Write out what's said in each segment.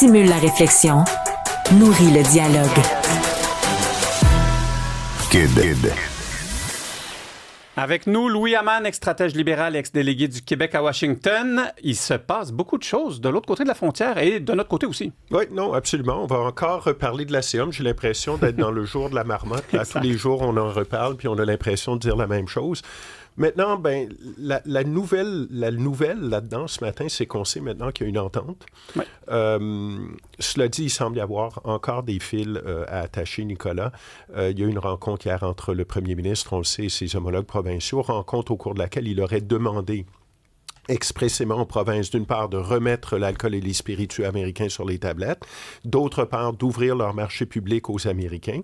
stimule la réflexion, nourrit le dialogue. Kid. Avec nous, Louis Hamane, ex-stratège libéral et ex-délégué du Québec à Washington. Il se passe beaucoup de choses de l'autre côté de la frontière et de notre côté aussi. Oui, non, absolument. On va encore reparler de l'ACEOM. J'ai l'impression d'être dans le jour de la marmotte. Là, tous les jours, on en reparle, puis on a l'impression de dire la même chose. Maintenant, la nouvelle là-dedans ce matin, c'est qu'on sait maintenant qu'il y a une entente. Ouais. Cela dit, il semble y avoir encore des fils à attacher, Nicolas. Il y a eu une rencontre hier entre le premier ministre, on le sait, et ses homologues provinciaux, rencontre au cours de laquelle il aurait demandé expressément aux provinces, d'une part, de remettre l'alcool et les spiritueux américains sur les tablettes, d'autre part, d'ouvrir leur marché public aux Américains.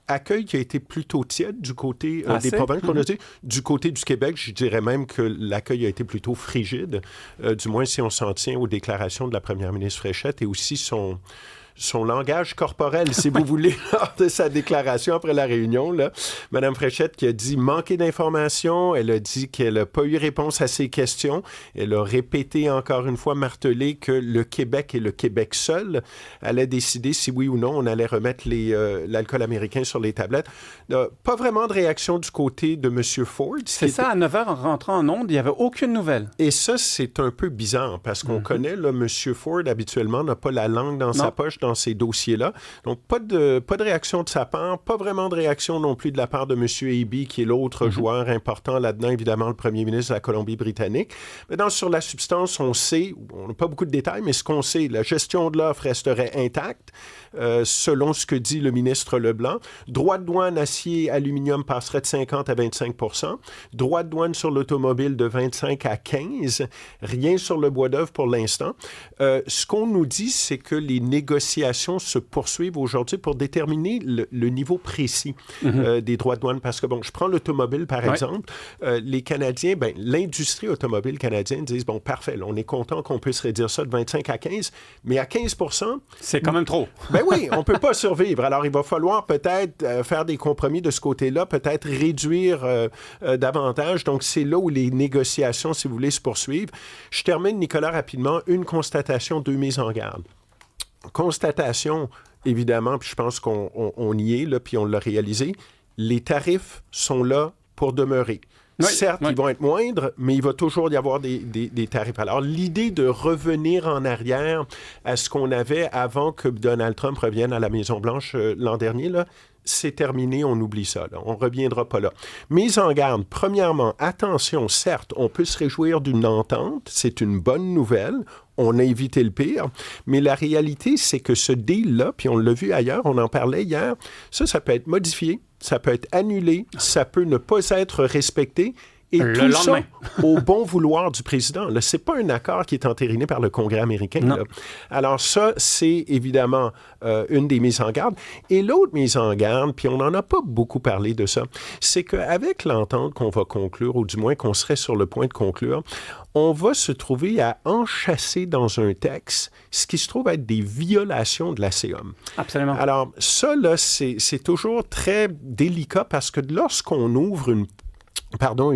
Accueil qui a été plutôt tiède du côté des provinces qu'on a dit. Du côté du Québec, je dirais même que l'accueil a été plutôt frigide, du moins si on s'en tient aux déclarations de la première ministre Fréchette et aussi son langage corporel, si vous voulez, lors de sa déclaration après la réunion. Là. Mme Fréchette qui a dit manquer d'informations, elle a dit qu'elle n'a pas eu réponse à ses questions. Elle a répété encore une fois, martelé que le Québec et le Québec seul allaient décider si oui ou non on allait remettre l'alcool américain sur les tablettes. Pas vraiment de réaction du côté de M. Ford. C'est ça, à 9h, en rentrant en ondes, il n'y avait aucune nouvelle. Et ça, c'est un peu bizarre parce qu'on connaît, là, M. Ford, habituellement, n'a pas la langue dans sa poche dans ces dossiers-là. Donc, pas de réaction de sa part, pas vraiment de réaction non plus de la part de M. Eby, qui est l'autre joueur important là-dedans, évidemment, le premier ministre de la Colombie-Britannique. Maintenant, sur la substance, on sait, on n'a pas beaucoup de détails, mais ce qu'on sait, la gestion de l'offre resterait intacte, selon ce que dit le ministre Leblanc. Droit de douane acier, aluminium passerait de 50 à 25 %. Droit de douane sur l'automobile de 25 à 15 %. Rien sur le bois d'œuvre pour l'instant. Ce qu'on nous dit, c'est que les négociations se poursuivent aujourd'hui pour déterminer le niveau précis des droits de douane. Parce que, bon, je prends l'automobile, par exemple. Les Canadiens, l'industrie automobile canadienne disent, bon, parfait, là, on est content qu'on puisse réduire ça de 25 à 15, mais à 15 %... C'est quand même trop. Oui, on ne peut pas survivre. Alors, il va falloir peut-être faire des compromis de ce côté-là, peut-être réduire davantage. Donc, c'est là où les négociations, si vous voulez, se poursuivent. Je termine, Nicolas, rapidement. Une constatation, deux mises en garde. Constatation, évidemment, puis je pense qu'on y est, là, puis on l'a réalisé, les tarifs sont là pour demeurer. Certes, ils vont être moindres, mais il va toujours y avoir des tarifs. Alors, l'idée de revenir en arrière à ce qu'on avait avant que Donald Trump revienne à la Maison-Blanche l'an dernier, là, c'est terminé, on oublie ça. Là. On ne reviendra pas là. Mise en garde, premièrement, attention, certes, on peut se réjouir d'une entente, c'est une bonne nouvelle, on a évité le pire, mais la réalité, c'est que ce deal-là, puis on l'a vu ailleurs, on en parlait hier, ça peut être modifié, ça peut être annulé, ça peut ne pas être respecté, et tout ça au bon vouloir du président. Ce n'est pas un accord qui est entériné par le Congrès américain. Là. Alors ça, c'est évidemment une des mises en garde. Et l'autre mise en garde, puis on n'en a pas beaucoup parlé de ça, c'est qu'avec l'entente qu'on va conclure, ou du moins qu'on serait sur le point de conclure, on va se trouver à enchasser dans un texte ce qui se trouve être des violations de l'ACEOM. Absolument. Alors ça, là, c'est toujours très délicat parce que lorsqu'on ouvre une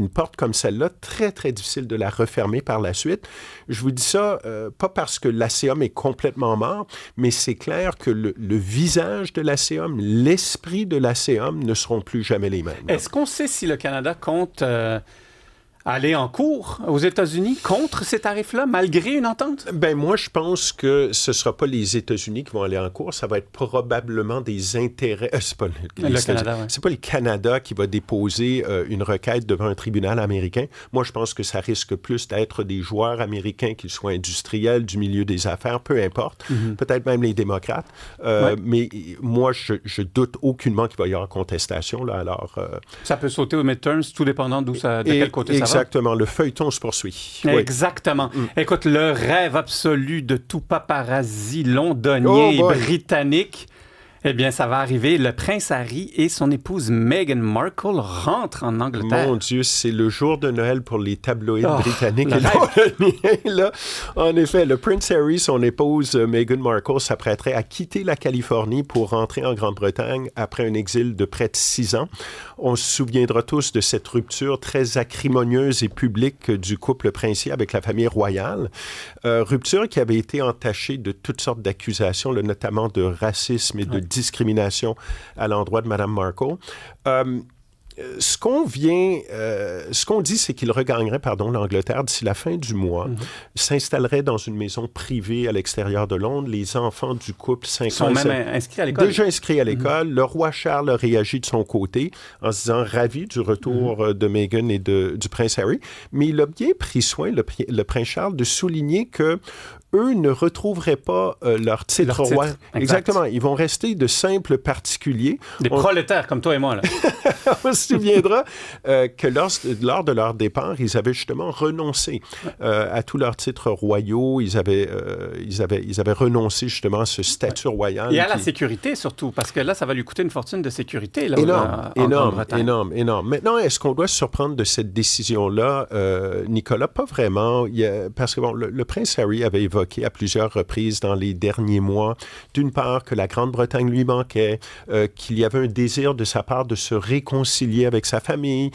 porte comme celle-là, très, très difficile de la refermer par la suite. Je vous dis ça, pas parce que l'ACEOM est complètement mort, mais c'est clair que le visage de l'ACEOM, l'esprit de l'ACEOM ne seront plus jamais les mêmes. Est-ce qu'on sait si le Canada compte aller en cours aux États-Unis contre ces tarifs-là, malgré une entente? Moi, je pense que ce ne sera pas les États-Unis qui vont aller en cours. Ça va être probablement des intérêts... c'est pas le Canada, c'est pas le Canada qui va déposer une requête devant un tribunal américain. Moi, je pense que ça risque plus d'être des joueurs américains, qu'ils soient industriels, du milieu des affaires, peu importe. Peut-être même les démocrates. Mais moi, je doute aucunement qu'il va y avoir contestation. Là, alors, ça peut sauter aux midterms, tout dépendant de quel côté ça va. Exactement, le feuilleton se poursuit. Exactement. Écoute, le rêve absolu de tout paparazzi londonien et britannique, Eh bien, ça va arriver. Le prince Harry et son épouse Meghan Markle rentrent en Angleterre. Mon Dieu, c'est le jour de Noël pour les tabloïds britanniques. Là, en effet, le prince Harry, son épouse Meghan Markle s'apprêterait à quitter la Californie pour rentrer en Grande-Bretagne après un exil de près de 6 ans. On se souviendra tous de cette rupture très acrimonieuse et publique du couple princier avec la famille royale. Rupture qui avait été entachée de toutes sortes d'accusations, là, notamment de racisme et de discrimination à l'endroit de Mme Markle. Ce qu'on dit, c'est qu'il regagnerait, l'Angleterre d'ici la fin du mois, s'installerait dans une maison privée à l'extérieur de Londres. Les enfants du couple, 5 sont même inscrits à l'école. Déjà inscrits à l'école. Le roi Charles a réagi de son côté en se disant ravi du retour de Meghan et du prince Harry. Mais il a bien pris soin, le prince Charles, de souligner que eux ne retrouveraient pas leur titre roi. Exactement. Ils vont rester de simples particuliers. Des prolétaires comme toi et moi, là. On se souviendra que lors de leur départ, ils avaient justement renoncé à tous leurs titres royaux. Ils avaient renoncé justement à ce statut royal. Et à la sécurité surtout, parce que là, ça va lui coûter une fortune de sécurité. Là, énorme. Maintenant, est-ce qu'on doit se surprendre de cette décision-là, Nicolas? Pas vraiment. Parce que le prince Harry avait évoqué à plusieurs reprises dans les derniers mois, d'une part, que la Grande-Bretagne lui manquait, qu'il y avait un désir de sa part de se réconcilier avec sa famille,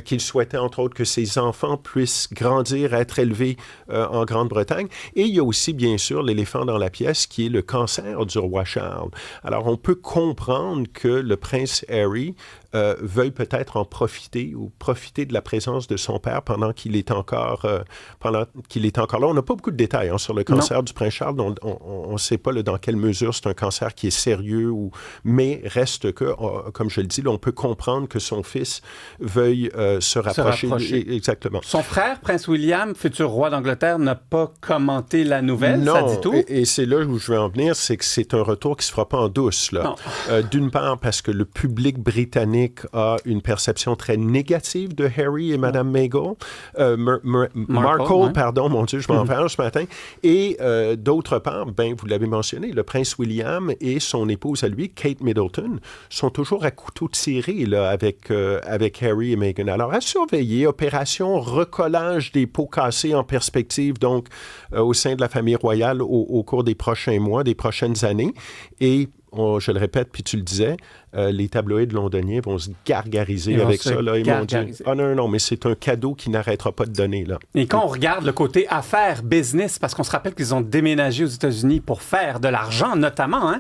qu'il souhaitait, entre autres, que ses enfants puissent grandir, être élevés en Grande-Bretagne. Et il y a aussi, bien sûr, l'éléphant dans la pièce, qui est le cancer du roi Charles. Alors, on peut comprendre que le prince Harry veuille peut-être en profiter ou profiter de la présence de son père pendant qu'il est encore là. On n'a pas beaucoup de détails sur le cancer du prince Charles. On ne sait pas dans quelle mesure c'est un cancer qui est sérieux, mais reste que, comme je le dis, là, on peut comprendre que son fils veuille se rapprocher. Exactement. Son frère, prince William, futur roi d'Angleterre, n'a pas commenté la nouvelle, non, ça dit tout? Et c'est là où je veux en venir, c'est que c'est un retour qui ne se fera pas en douce. Là. D'une part, parce que le public britannique a une perception très négative de Harry et Mme Markle, pardon, mon Dieu, je m'en perds ce matin. Et d'autre part, vous l'avez mentionné, le prince William et son épouse à lui, Kate Middleton, sont toujours à couteau tiré là, avec Harry et Meghan. Alors, à surveiller, opération recollage des pots cassés en perspective, donc au sein de la famille royale au cours des prochains mois, des prochaines années. Et je le répète, puis tu le disais, les tabloïds londoniens vont se gargariser avec ça. Là, ils vont dire, non, mais c'est un cadeau qui n'arrêtera pas de donner. Là. Et quand on regarde le côté affaires, business, parce qu'on se rappelle qu'ils ont déménagé aux États-Unis pour faire de l'argent, notamment,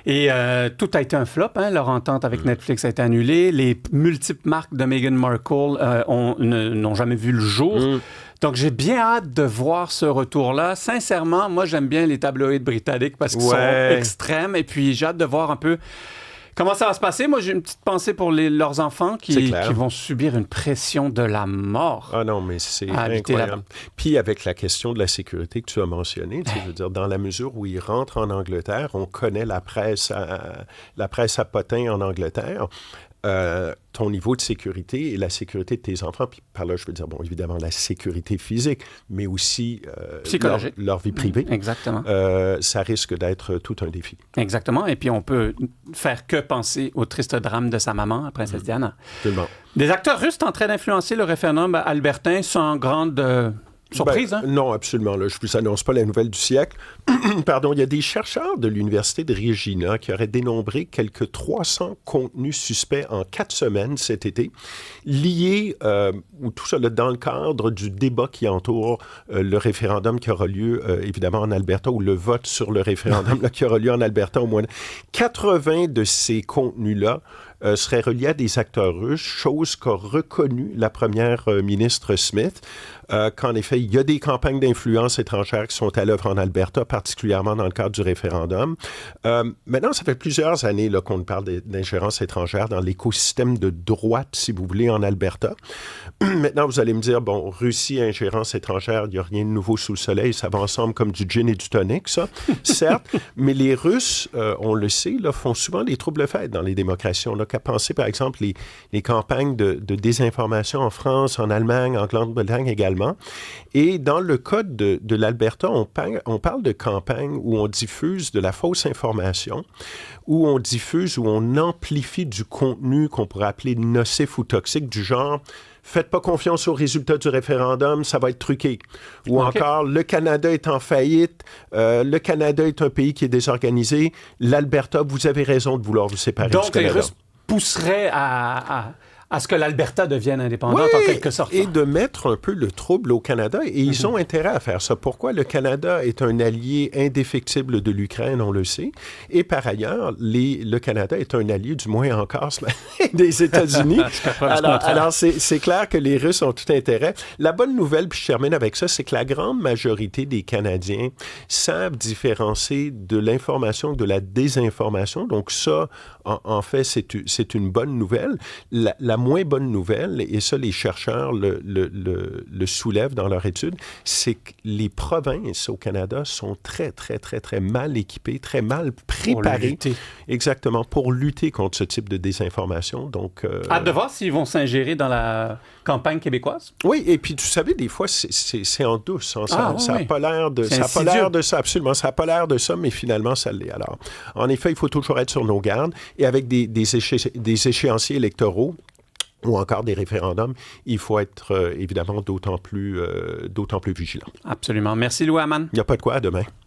et tout a été un flop. Leur entente avec Netflix a été annulée. Les multiples marques de Meghan Markle n'ont jamais vu le jour. Donc, j'ai bien hâte de voir ce retour-là. Sincèrement, moi, j'aime bien les tabloïds britanniques parce qu'ils sont extrêmes. Et puis, j'ai hâte de voir un peu comment ça va se passer. Moi, j'ai une petite pensée pour leurs enfants qui vont subir une pression de la mort. Ah non, mais c'est incroyable. Puis, avec la question de la sécurité que tu as mentionnée, je veux dire, dans la mesure où ils rentrent en Angleterre, on connaît la presse à potins en Angleterre. Ton niveau de sécurité et la sécurité de tes enfants, puis par là, je veux dire, évidemment, la sécurité physique, mais aussi leur vie privée. Exactement. Ça risque d'être tout un défi. Exactement. Et puis, on peut faire que penser au triste drame de sa maman, la princesse Diana. Absolument. Des acteurs russes tenteraient d'influencer le référendum albertain sans grande... surprise, Non, absolument. Là, je ne vous annonce pas la nouvelle du siècle. Pardon, il y a des chercheurs de l'Université de Regina qui auraient dénombré quelques 300 contenus suspects en 4 semaines cet été, liés, ou tout ça là, dans le cadre du débat qui entoure le référendum qui aura lieu, évidemment, en Alberta, ou le vote sur le référendum là, qui aura lieu en Alberta au mois de... 80 de ces contenus-là serait relié à des acteurs russes, chose qu'a reconnu la première ministre Smith, qu'en effet, il y a des campagnes d'influence étrangère qui sont à l'œuvre en Alberta, particulièrement dans le cadre du référendum. Maintenant, ça fait plusieurs années là, qu'on parle d'ingérence étrangère dans l'écosystème de droite, si vous voulez, en Alberta. Maintenant, vous allez me dire, Russie, ingérence étrangère, il n'y a rien de nouveau sous le soleil, ça va ensemble comme du gin et du tonic, ça, certes, mais les Russes, on le sait, là, font souvent des troubles-fêtes dans les démocraties. On a qu'à penser, par exemple, les campagnes de désinformation en France, en Allemagne, en Grande-Bretagne également. Et dans le cas de l'Alberta, on parle de campagnes où on diffuse de la fausse information, où on diffuse, où on amplifie du contenu qu'on pourrait appeler nocif ou toxique, du genre « Faites pas confiance aux résultats du référendum, ça va être truqué ». Ou encore « Le Canada est en faillite, le Canada est un pays qui est désorganisé, l'Alberta, vous avez raison de vouloir vous séparer du Canada ». Donc les Russes pousseraient à ce que l'Alberta devienne indépendante, en quelque sorte. Et de mettre un peu le trouble au Canada. Et ils ont intérêt à faire ça. Pourquoi? Le Canada est un allié indéfectible de l'Ukraine, on le sait. Et par ailleurs, le Canada est un allié, du moins encore, des États-Unis. alors c'est clair que les Russes ont tout intérêt. La bonne nouvelle, puis je termine avec ça, c'est que la grande majorité des Canadiens savent différencier de l'information de la désinformation. Donc ça, en fait, c'est une bonne nouvelle. La moins bonne nouvelle, et ça, les chercheurs le soulèvent dans leur étude, c'est que les provinces au Canada sont très, très, très, très mal équipées, très mal préparées. Exactement, pour lutter contre ce type de désinformation. Donc, hâte de voir s'ils vont s'ingérer dans la campagne québécoise. Oui, et puis, tu savais, des fois, c'est en douce. Hein, ça n'a pas l'air de ça, absolument. Ça n'a pas l'air de ça, mais finalement, ça l'est. Alors, en effet, il faut toujours être sur nos gardes. Et avec des échéanciers électoraux, ou encore des référendums, il faut être évidemment d'autant plus vigilant. Absolument. Merci, Louis Hamman. Il n'y a pas de quoi, à demain.